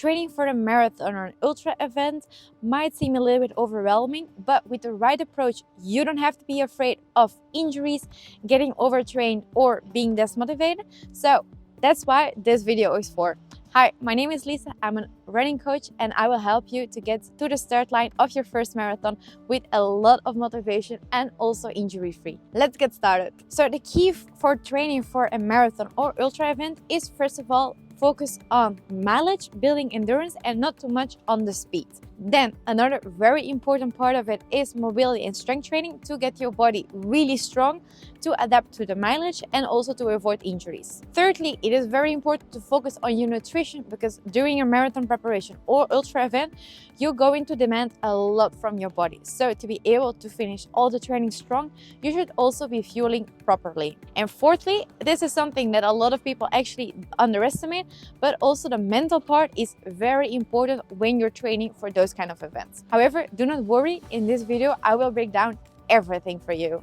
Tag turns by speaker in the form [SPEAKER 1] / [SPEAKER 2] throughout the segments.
[SPEAKER 1] Training for a marathon or an ultra event might seem a little bit overwhelming, but with the right approach, you don't have to be afraid of injuries, getting overtrained, or being dismotivated. So that's why this video is for. Hi, my name is Lisa. I'm a running coach and I will help you to get to the start line of your first marathon with a lot of motivation and also injury-free. Let's get started. So the key for training for a marathon or ultra event is, first of all, focus on mileage, building endurance, and not too much on the speed. Then another very important part of it is mobility and strength training to get your body really strong, to adapt to the mileage and also to avoid injuries. Thirdly, it is very important to focus on your nutrition because during your marathon preparation or ultra event, you're going to demand a lot from your body. So to be able to finish all the training strong, you should also be fueling properly. And fourthly, this is something that a lot of people actually underestimate, but also the mental part is very important when you're training for those kind of events. However, do not worry, in this video I will break down everything for you.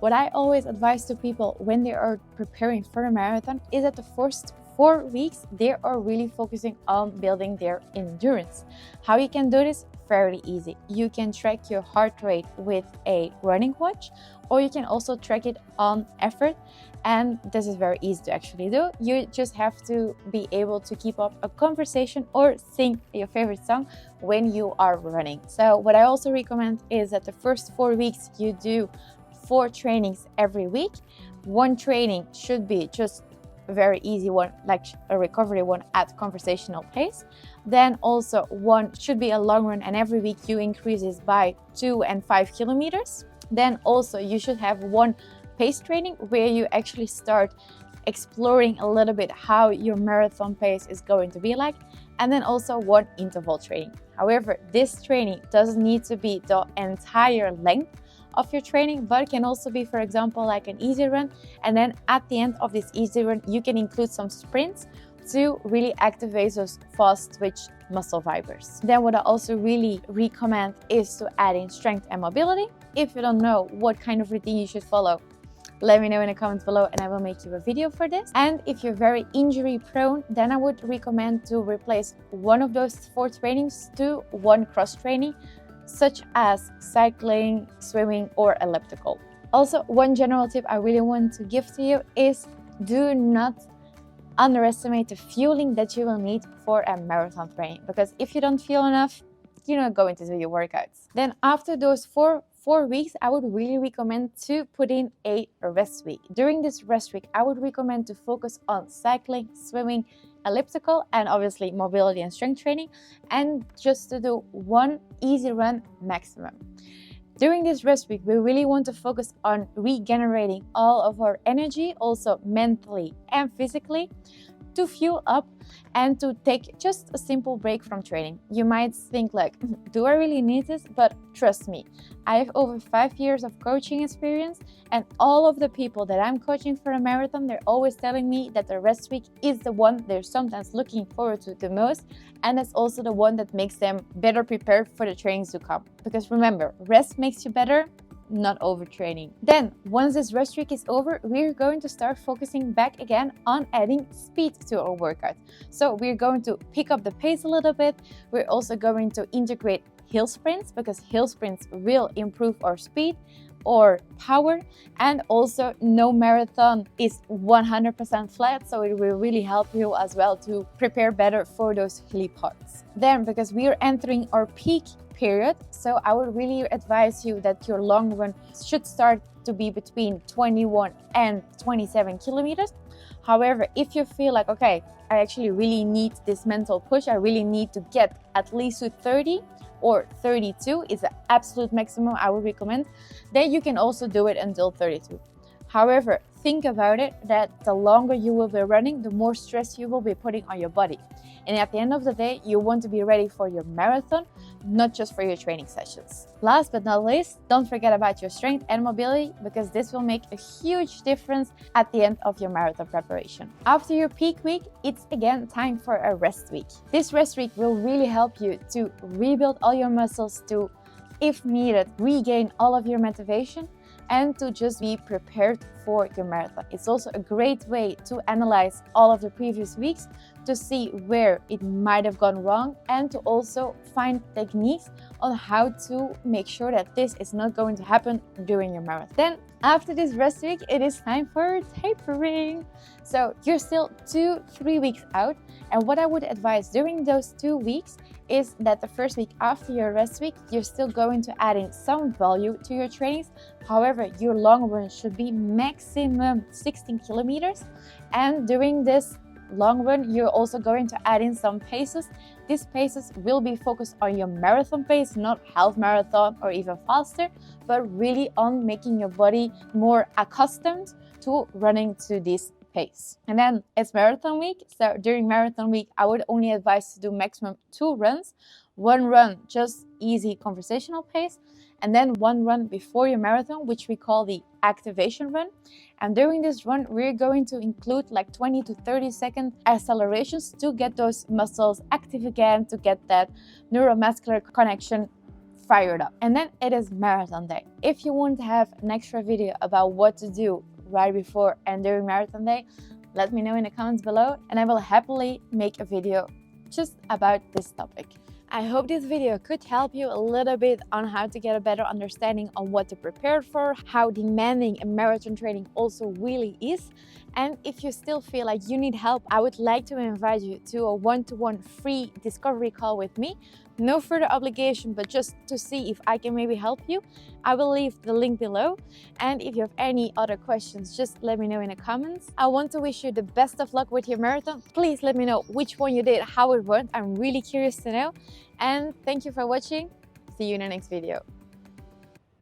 [SPEAKER 1] What I always advise to people when they are preparing for a marathon is that the first 4 weeks they are really focusing on building their endurance. How you can do this? Fairly easy. You can track your heart rate with a running watch, or you can also track it on effort, and this is very easy to actually do. You just have to be able to keep up a conversation or sing your favorite song when you are running. So what I also recommend is that the first 4 weeks you do 4 trainings every week. One training should be just a very easy one, like a recovery one at conversational pace. Then also one should be a long run, and every week you increase this by 2 and 5 kilometers. Then also you should have one pace training where you actually start exploring a little bit how your marathon pace is going to be like. And then also one interval training. However, this training doesn't need to be the entire length of your training, but it can also be, for example, like an easy run, and then at the end of this easy run you can include some sprints to really activate those fast twitch muscle fibers. Then what I also really recommend is to add in strength and mobility. If you don't know what kind of routine you should follow, let me know in the comments below and I will make you a video for this. And if you're very injury prone, then I would recommend to replace one of those 4 trainings to one cross training, such as cycling, swimming, or elliptical. Also, one general tip I really want to give to you is do not underestimate the fueling that you will need for a marathon training, because if you don't feel enough, you're not going to do your workouts. Then after those four weeks, I would really recommend to put in a rest week. During this rest week, I would recommend to focus on cycling, swimming, elliptical, and obviously mobility and strength training, and just to do one easy run maximum. During this rest week, we really want to focus on regenerating all of our energy, also mentally and physically, to fuel up and to take just a simple break from training. You might think like, do I really need this? But trust me, I have over 5 years of coaching experience, and all of the people that I'm coaching for a marathon, they're always telling me that the rest week is the one they're sometimes looking forward to the most, and that's also the one that makes them better prepared for the trainings to come. Because remember, rest makes you better, not overtraining. Then once this rest week is over, we're going to start focusing back again on adding speed to our workout. So we're going to pick up the pace a little bit. We're also going to integrate hill sprints, because hill sprints will improve our speed or power, and also no marathon is 100% flat, so it will really help you as well to prepare better for those hilly parts. Then, because we are entering our peak period, so I would really advise you that your long run should start to be between 21 and 27 kilometers. However, if you feel like, okay, I actually really need this mental push, I really need to get at least to 30 or 32 is the absolute maximum I would recommend, then you can also do it until 32. However, think about it that the longer you will be running, the more stress you will be putting on your body. And at the end of the day, you want to be ready for your marathon, not just for your training sessions. Last but not least, don't forget about your strength and mobility, because this will make a huge difference at the end of your marathon preparation. After your peak week, it's again time for a rest week. This rest week will really help you to rebuild all your muscles, to, if needed, regain all of your motivation, and to just be prepared before your marathon. It's also a great way to analyze all of the previous weeks to see where it might have gone wrong and to also find techniques on how to make sure that this is not going to happen during your marathon. Then after this rest week, it is time for tapering. So you're still 2-3 weeks out, and what I would advise during those 2 weeks is that the first week after your rest week, you're still going to add in some value to your trainings. However, your long run should be maximum 16 kilometers, and during this long run, you're also going to add in some paces. These paces will be focused on your marathon pace, not half marathon or even faster, but really on making your body more accustomed to running to this pace. And then it's marathon week. So during marathon week, I would only advise to do maximum 2 runs. 1 run, just easy conversational pace, and then 1 run before your marathon, which we call the activation run. And during this run, we're going to include like 20 to 30 second accelerations to get those muscles active again, to get that neuromuscular connection fired up. And then it is marathon day. If you want to have an extra video about what to do right before and during marathon day, let me know in the comments below, and I will happily make a video just about this topic. I hope this video could help you a little bit on how to get a better understanding on what to prepare for, how demanding a marathon training also really is. And if you still feel like you need help, I would like to invite you to a one-to-one free discovery call with me. No further obligation, but just to see if I can maybe help you. I will leave the link below. And if you have any other questions, just let me know in the comments. I want to wish you the best of luck with your marathon. Please let me know which one you did, how it went. I'm really curious to know. And thank you for watching. See you in the next video.